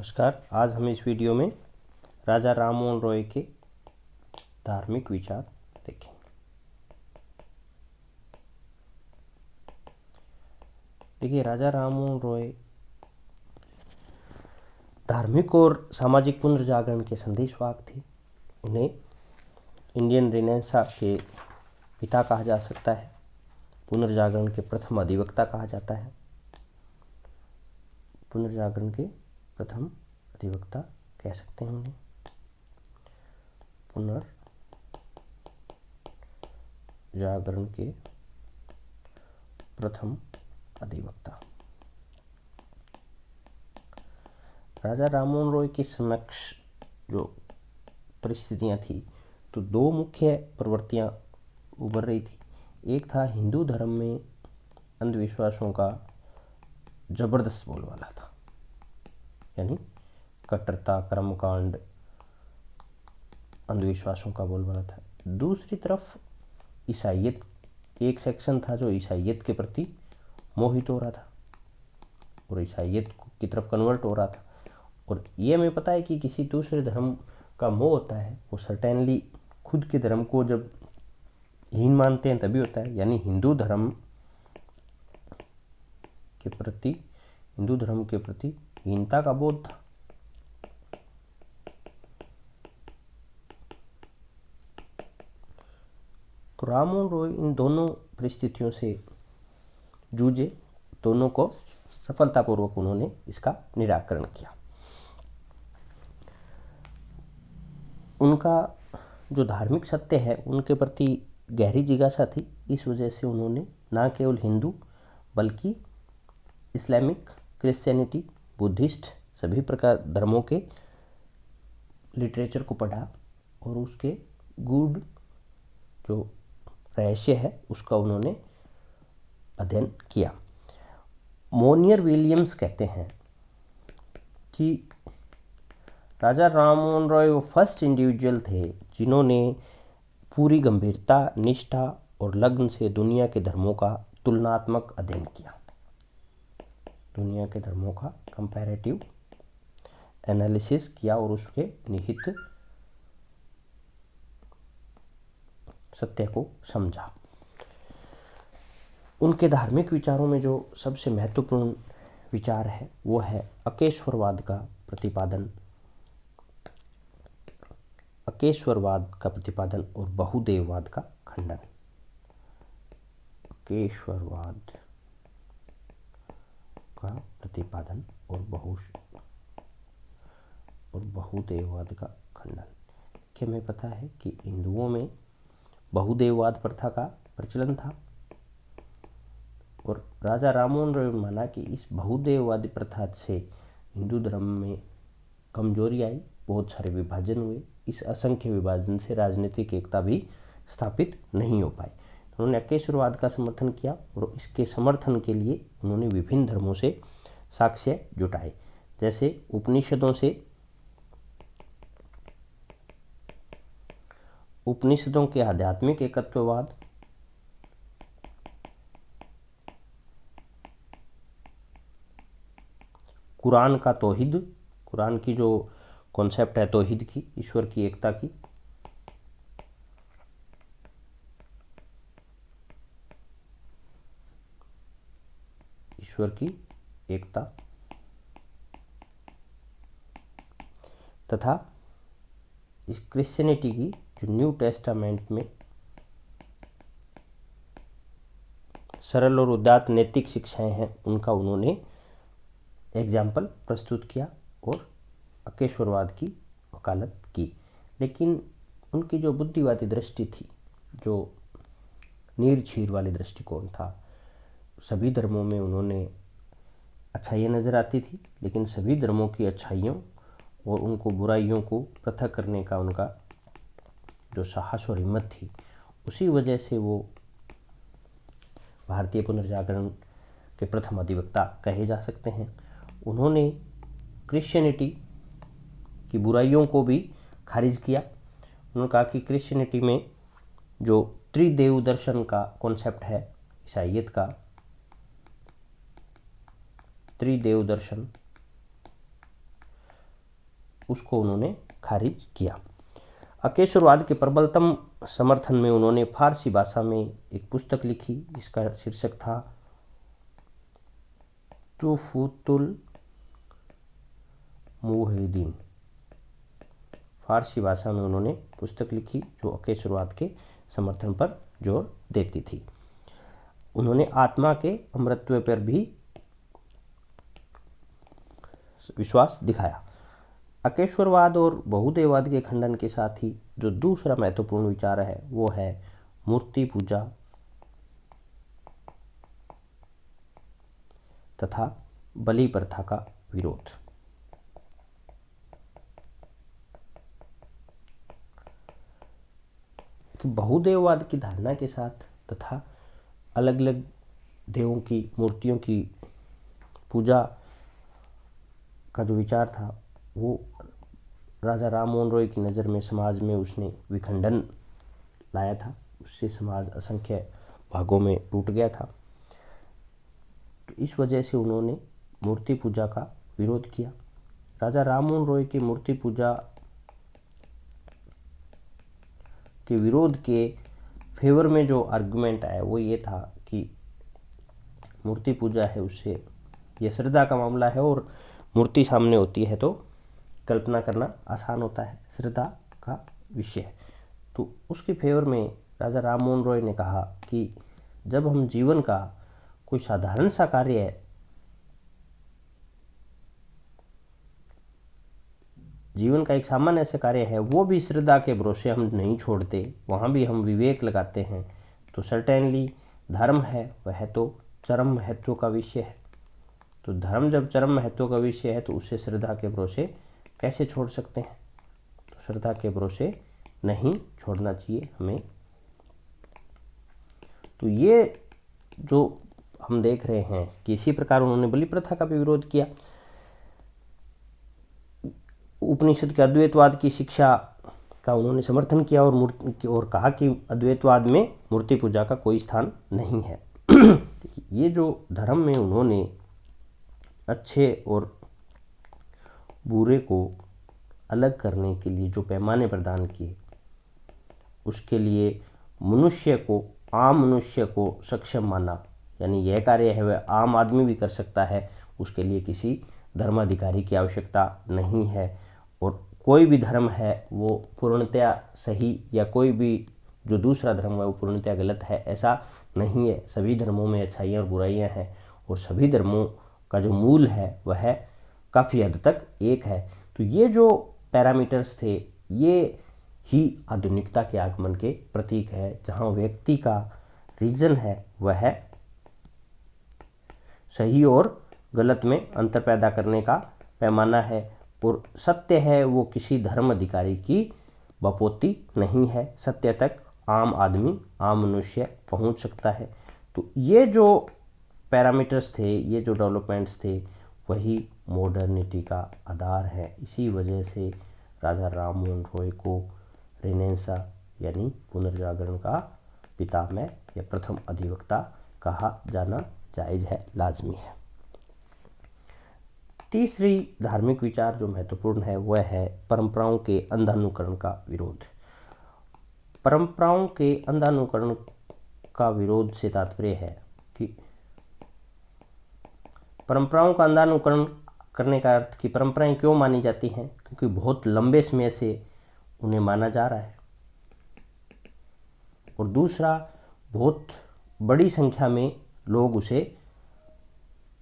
नमस्कार। आज हम इस वीडियो में राजा राममोहन रॉय के धार्मिक विचार देखें। देखिए, राजा राममोहन रॉय धार्मिक और सामाजिक पुनर्जागरण के संदेशवाहक थे। उन्हें इंडियन रेनेसां के पिता कहा जा सकता है। पुनर्जागरण के प्रथम अधिवक्ता कहा जाता है। पुनर्जागरण के प्रथम अधिवक्ता कह सकते हैं उन्हें। पुनर्जागरण के प्रथम अधिवक्ता राजा राममोहन रॉय के समक्ष जो परिस्थितियां थी, तो दो मुख्य प्रवृत्तियां उभर रही थी। एक था हिंदू धर्म में अंधविश्वासों का जबरदस्त बोलबाला था, यानी कट्टरता, कर्मकांड, अंधविश्वासों का बोलबाला था। दूसरी तरफ ईसाइयत एक सेक्शन था जो ईसाइयत के प्रति मोहित हो रहा था और ईसाइयत की तरफ कन्वर्ट हो रहा था। और ये हमें पता है कि किसी दूसरे धर्म का मोह होता है, वो सर्टेनली खुद के धर्म को जब हीन मानते हैं तभी होता है। यानी हिंदू धर्म के प्रति हीनता का बोध था। तो राममोहन रॉय इन दोनों परिस्थितियों से जूझे, दोनों को सफलतापूर्वक उन्होंने इसका निराकरण किया। उनका जो धार्मिक सत्य है उनके प्रति गहरी जिज्ञासा थी। इस वजह से उन्होंने न केवल हिंदू बल्कि इस्लामिक, क्रिश्चियनिटी, बुद्धिस्ट सभी प्रकार धर्मों के लिटरेचर को पढ़ा और उसके गूढ़ जो रहस्य है उसका उन्होंने अध्ययन किया। मोनियर विलियम्स कहते हैं कि राजा राममोहन रॉय वो फर्स्ट इंडिविजुअल थे जिन्होंने पूरी गंभीरता, निष्ठा और लगन से दुनिया के धर्मों का तुलनात्मक अध्ययन किया। दुनिया के धर्मों का कंपैरेटिव एनालिसिस किया और उसके निहित सत्य को समझा। उनके धार्मिक विचारों में जो सबसे महत्वपूर्ण विचार है वो है अकेश्वरवाद का प्रतिपादन और बहुदेववाद का खंडन। अकेश्वरवाद का प्रतिपादन और बहुदेववाद का खंडन। कि हमें पता है कि हिंदुओं में बहुदेववाद प्रथा का प्रचलन था और राजा राममोहन रॉय ने माना कि इस बहुदेववादी प्रथा से हिंदू धर्म में कमजोरी आई, बहुत सारे विभाजन हुए। इस असंख्य विभाजन से राजनीतिक एकता भी स्थापित नहीं हो पाई। उन्होंने अकेश्वरवाद का समर्थन किया और इसके समर्थन के लिए उन्होंने विभिन्न धर्मों से साक्ष्य जुटाए, जैसे उपनिषदों के आध्यात्मिक एकत्ववाद, कुरान का तौहीद, कुरान की जो कॉन्सेप्ट है तौहीद की, ईश्वर की एकता की, तथा इस क्रिश्चियनिटी की जो न्यू टेस्टामेंट में सरल और उदात्त नैतिक शिक्षाएं हैं उनका उन्होंने एग्जाम्पल प्रस्तुत किया और अकेश्वरवाद की वकालत की। लेकिन उनकी जो बुद्धिवादी दृष्टि थी, जो नीर छीर वाली दृष्टिकोण था, सभी धर्मों में उन्होंने अच्छाइयाँ नज़र आती थी, लेकिन सभी धर्मों की अच्छाइयों और उनको बुराइयों को पृथक करने का उनका जो साहस और हिम्मत थी, उसी वजह से वो भारतीय पुनर्जागरण के प्रथम अधिवक्ता कहे जा सकते हैं। उन्होंने क्रिश्चियनिटी की बुराइयों को भी खारिज किया। उन्होंने कहा कि क्रिश्चियनिटी में जो त्रिदेव दर्शन का कॉन्सेप्ट है, ईसाइयत का त्रिदेव दर्शन उसको उन्होंने खारिज किया। अकेश्वरवाद के प्रबलतम समर्थन में उन्होंने फारसी भाषा में एक पुस्तक लिखी जिसका शीर्षक था तुहफतुल मुवहिदीन। फारसी भाषा में उन्होंने पुस्तक लिखी जो अकेश्वरवाद के समर्थन पर जोर देती थी। उन्होंने आत्मा के अमरत्व पर भी विश्वास दिखाया। अकेश्वरवाद और बहुदेववाद के खंडन के साथ ही जो दूसरा महत्वपूर्ण विचार है वो है मूर्ति पूजा तथा बलि प्रथा का विरोध। तो बहुदेववाद की धारणा के साथ तथा अलग अलग देवों की मूर्तियों की पूजा का जो विचार था वो राजा राम मोहन रॉय की नज़र में समाज में उसने विखंडन लाया था। उससे समाज असंख्य भागों में टूट गया था। तो इस वजह से उन्होंने मूर्ति पूजा का विरोध किया। राजा राम मोहन रॉय की मूर्ति पूजा के विरोध के फेवर में जो आर्गुमेंट आया वो ये था कि मूर्ति पूजा है उससे ये श्रद्धा का मामला है और मूर्ति सामने होती है तो कल्पना करना आसान होता है, श्रद्धा का विषय है। तो उसके फेवर में राजा राम मोहन रॉय ने कहा कि जब हम जीवन का कोई साधारण सा कार्य है, जीवन का एक सामान्य ऐसा कार्य है, वो भी श्रद्धा के भरोसे हम नहीं छोड़ते, वहाँ भी हम विवेक लगाते हैं, तो सर्टेनली धर्म है वह तो चरम महत्व का विषय है। तो धर्म जब चरम महत्व का विषय है तो उसे श्रद्धा के भरोसे कैसे छोड़ सकते हैं? तो श्रद्धा के भरोसे नहीं छोड़ना चाहिए हमें। तो ये जो हम देख रहे हैं कि इसी प्रकार उन्होंने बलि प्रथा का भी विरोध किया। उपनिषद के अद्वैतवाद की शिक्षा का उन्होंने समर्थन किया और कहा कि अद्वैतवाद में मूर्ति पूजा का कोई स्थान नहीं है। ये जो धर्म में उन्होंने अच्छे और बुरे को अलग करने के लिए जो पैमाने प्रदान किए, उसके लिए मनुष्य को, आम मनुष्य को सक्षम माना, यानी यह कार्य है वह आम आदमी भी कर सकता है, उसके लिए किसी धर्माधिकारी की आवश्यकता नहीं है। और कोई भी धर्म है वो पूर्णतया सही या कोई भी जो दूसरा धर्म है वो पूर्णतया गलत है, ऐसा नहीं है। सभी धर्मों में अच्छाइयाँ और बुराइयाँ हैं और सभी धर्मों का जो मूल है वह काफ़ी हद तक एक है। तो ये जो पैरामीटर्स थे ये ही आधुनिकता के आगमन के प्रतीक है, जहाँ व्यक्ति का रीजन है वह सही और गलत में अंतर पैदा करने का पैमाना है और सत्य है वो किसी धर्म अधिकारी की बपोती नहीं है। सत्य तक आम आदमी, आम मनुष्य पहुंच सकता है। तो ये जो पैरामीटर्स थे, ये जो डेवलपमेंट्स थे, वही मॉडर्निटी का आधार है। इसी वजह से राजा राम मोहन रॉय को रेनेसां यानी पुनर्जागरण का पितामह या प्रथम अधिवक्ता कहा जाना जायज़ है, लाजमी है। तीसरी धार्मिक विचार जो महत्वपूर्ण है वह है परंपराओं के अंधानुकरण का विरोध। परंपराओं के अंधानुकरण का विरोध से तात्पर्य है कि परंपराओं का अंधानुकरण करने का अर्थ कि परंपराएं क्यों मानी जाती हैं, क्योंकि बहुत लंबे समय से उन्हें माना जा रहा है, और दूसरा बहुत बड़ी संख्या में लोग उसे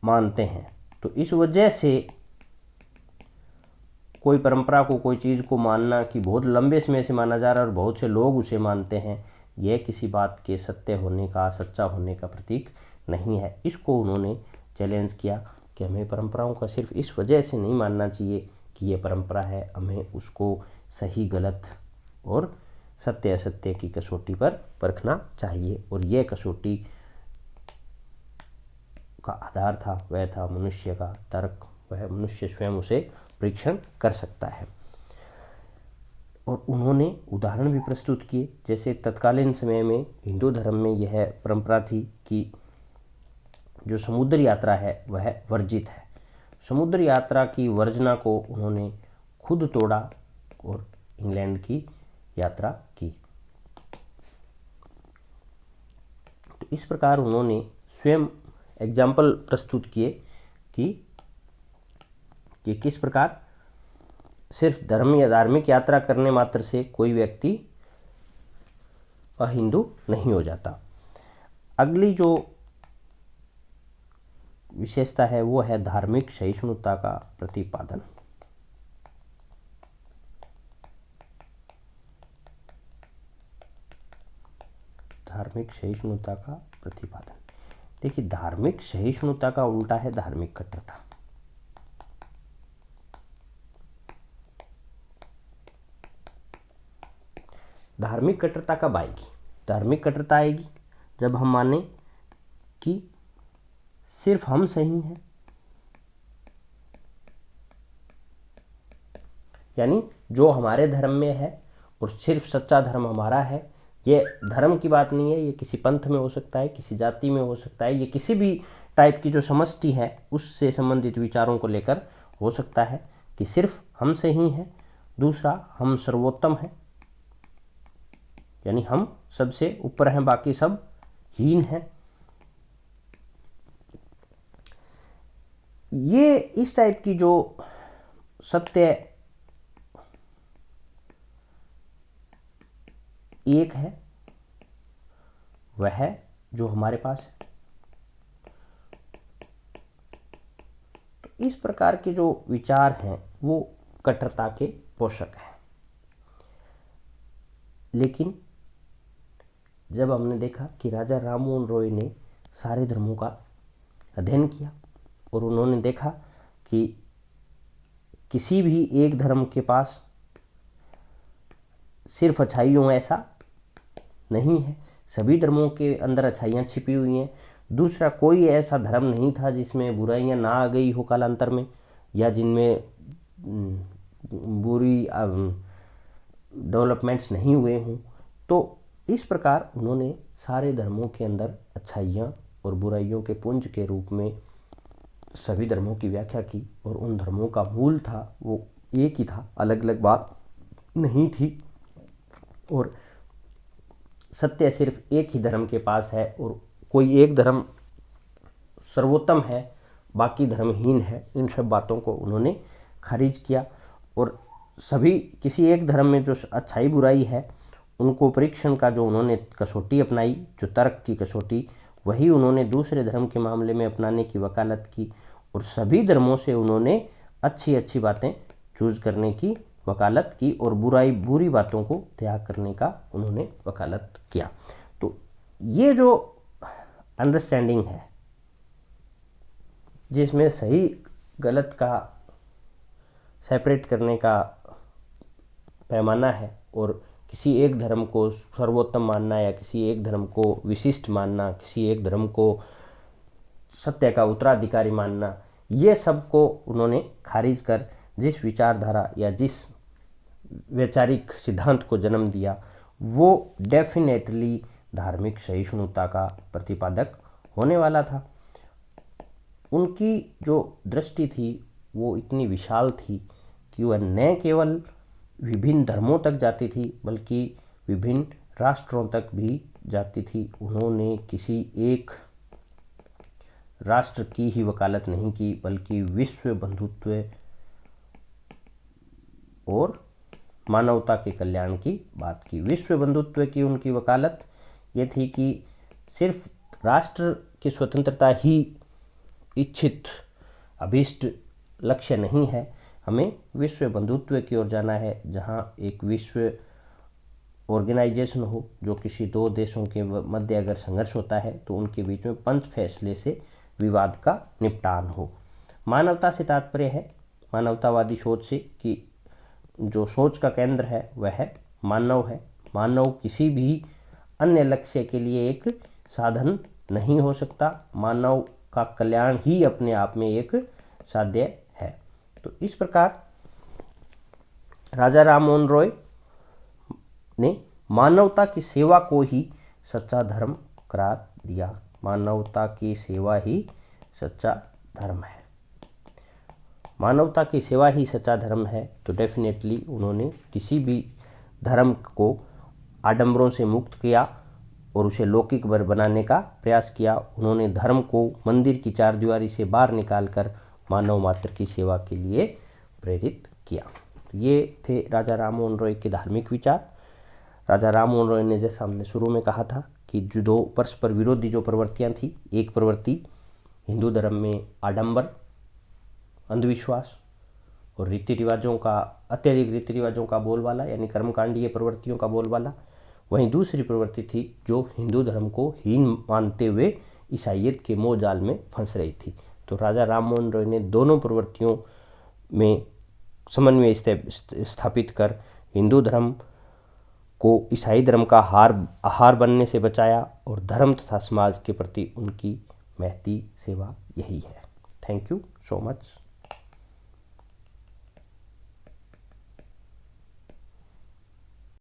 मानते हैं। तो इस वजह से कोई परंपरा को, कोई चीज़ को मानना कि बहुत लंबे समय से माना जा रहा है और बहुत से लोग उसे मानते हैं, यह किसी बात के सत्य होने का, सच्चा होने का प्रतीक नहीं है। इसको उन्होंने चैलेंज किया कि हमें परंपराओं का सिर्फ इस वजह से नहीं मानना चाहिए कि ये परंपरा है, हमें उसको सही गलत और सत्य असत्य की कसौटी पर परखना चाहिए। और यह कसौटी का आधार था वह था मनुष्य का तर्क, वह मनुष्य स्वयं उसे परीक्षण कर सकता है। और उन्होंने उदाहरण भी प्रस्तुत किए, जैसे तत्कालीन समय में हिंदू धर्म में यह परंपरा थी कि जो समुद्र यात्रा है वह वर्जित है। समुद्र यात्रा की वर्जना को उन्होंने खुद तोड़ा और इंग्लैंड की यात्रा की। तो इस प्रकार उन्होंने स्वयं एग्जाम्पल प्रस्तुत किए कि किस प्रकार सिर्फ धर्म या धार्मिक यात्रा करने मात्र से कोई व्यक्ति अहिंदू नहीं हो जाता। अगली जो विशेषता है वो है धार्मिक सहिष्णुता का प्रतिपादन। धार्मिक सहिष्णुता का प्रतिपादन। देखिए, धार्मिक सहिष्णुता का उल्टा है धार्मिक कट्टरता। धार्मिक कट्टरता कब आएगी? धार्मिक कट्टरता आएगी जब हम माने कि सिर्फ हम सही हैं, यानी जो हमारे धर्म में है और सिर्फ सच्चा धर्म हमारा है। ये धर्म की बात नहीं है, ये किसी पंथ में हो सकता है, किसी जाति में हो सकता है, ये किसी भी टाइप की जो समष्टि है उससे संबंधित विचारों को लेकर हो सकता है कि सिर्फ हम सही हैं। दूसरा, हम सर्वोत्तम हैं, यानी हम सबसे ऊपर हैं, बाकी सब हीन हैं। ये इस टाइप की जो सत्य एक है वह है जो हमारे पास है। तो इस प्रकार के जो विचार हैं वो कट्टरता के पोषक हैं। लेकिन जब हमने देखा कि राजा राममोहन रॉय ने सारे धर्मों का अध्ययन किया और उन्होंने देखा कि किसी भी एक धर्म के पास सिर्फ अच्छाइयों ऐसा नहीं है, सभी धर्मों के अंदर अच्छाइयाँ छिपी हुई हैं। दूसरा, कोई ऐसा धर्म नहीं था जिसमें बुराइयाँ ना आ गई हो कालांतर में, या जिनमें बुरी डेवलपमेंट्स नहीं हुए हों। तो इस प्रकार उन्होंने सारे धर्मों के अंदर अच्छाइयाँ और बुराइयों के पुंज के रूप में सभी धर्मों की व्याख्या की, और उन धर्मों का मूल था वो एक ही था, अलग अलग बात नहीं थी। और सत्य सिर्फ एक ही धर्म के पास है और कोई एक धर्म सर्वोत्तम है, बाकी धर्महीन है। इन सब बातों को उन्होंने खारिज किया और सभी किसी एक धर्म में जो अच्छाई बुराई है उनको परीक्षण का जो उन्होंने कसौटी अपनाई, जो तर्क की कसौटी, वही उन्होंने दूसरे धर्म के मामले में अपनाने की वकालत की। और सभी धर्मों से उन्होंने अच्छी अच्छी बातें चूज करने की वकालत की और बुरी बातों को त्याग करने का उन्होंने वकालत किया। तो ये जो अंडरस्टैंडिंग है जिसमें सही गलत का सेपरेट करने का पैमाना है और किसी एक धर्म को सर्वोत्तम मानना या किसी एक धर्म को विशिष्ट मानना, किसी एक धर्म को सत्य का उत्तराधिकारी मानना, ये सब को उन्होंने खारिज कर जिस विचारधारा या जिस वैचारिक सिद्धांत को जन्म दिया वो डेफिनेटली धार्मिक सहिष्णुता का प्रतिपादक होने वाला था। उनकी जो दृष्टि थी वो इतनी विशाल थी कि वह न केवल विभिन्न धर्मों तक जाती थी बल्कि विभिन्न राष्ट्रों तक भी जाती थी। उन्होंने किसी एक राष्ट्र की ही वकालत नहीं की बल्कि विश्व बंधुत्व और मानवता के कल्याण की बात की। विश्व बंधुत्व की उनकी वकालत ये थी कि सिर्फ राष्ट्र की स्वतंत्रता ही इच्छित अभीष्ट लक्ष्य नहीं है, हमें विश्व बंधुत्व की ओर जाना है, जहां एक विश्व ऑर्गेनाइजेशन हो जो किसी दो देशों के मध्य अगर संघर्ष होता है तो उनके बीच में पंच फैसले से विवाद का निपटान हो। मानवता से तात्पर्य है मानवतावादी सोच से कि जो सोच का केंद्र है वह मानव है। मानव किसी भी अन्य लक्ष्य के लिए एक साधन नहीं हो सकता, मानव का कल्याण ही अपने आप में एक साध्य है। तो इस प्रकार राजा राममोहन रॉय ने मानवता की सेवा को ही सच्चा धर्म करार दिया। मानवता की सेवा ही सच्चा धर्म है। मानवता की सेवा ही सच्चा धर्म है, तो डेफिनेटली उन्होंने किसी भी धर्म को आडंबरों से मुक्त किया और उसे लौकिक बनाने का प्रयास किया। उन्होंने धर्म को मंदिर की चारदीवारी से बाहर निकालकर मानव मात्र की सेवा के लिए प्रेरित किया। ये थे राजा राममोहन रॉय के धार्मिक विचार। राजा राममोहन रॉय ने, जैसा हमने शुरू में कहा था, कि जो दो परस्पर विरोधी जो प्रवृत्तियाँ थी, एक प्रवृत्ति हिंदू धर्म में आडंबर, अंधविश्वास और रीति रिवाजों का, अत्यधिक रीति रिवाजों का बोलबाला यानी कर्मकांडीय प्रवृत्तियों का बोलबाला, वहीं दूसरी प्रवृत्ति थी जो हिंदू धर्म को हीन मानते हुए ईसाइयत के मोह जाल में फंस रही थी। तो राजा राममोहन रॉय ने दोनों प्रवृत्तियों में समन्वय स्थापित कर हिंदू धर्म को ईसाई धर्म का आहार बनने से बचाया और धर्म तथा समाज के प्रति उनकी महती सेवा यही है। Thank you so much.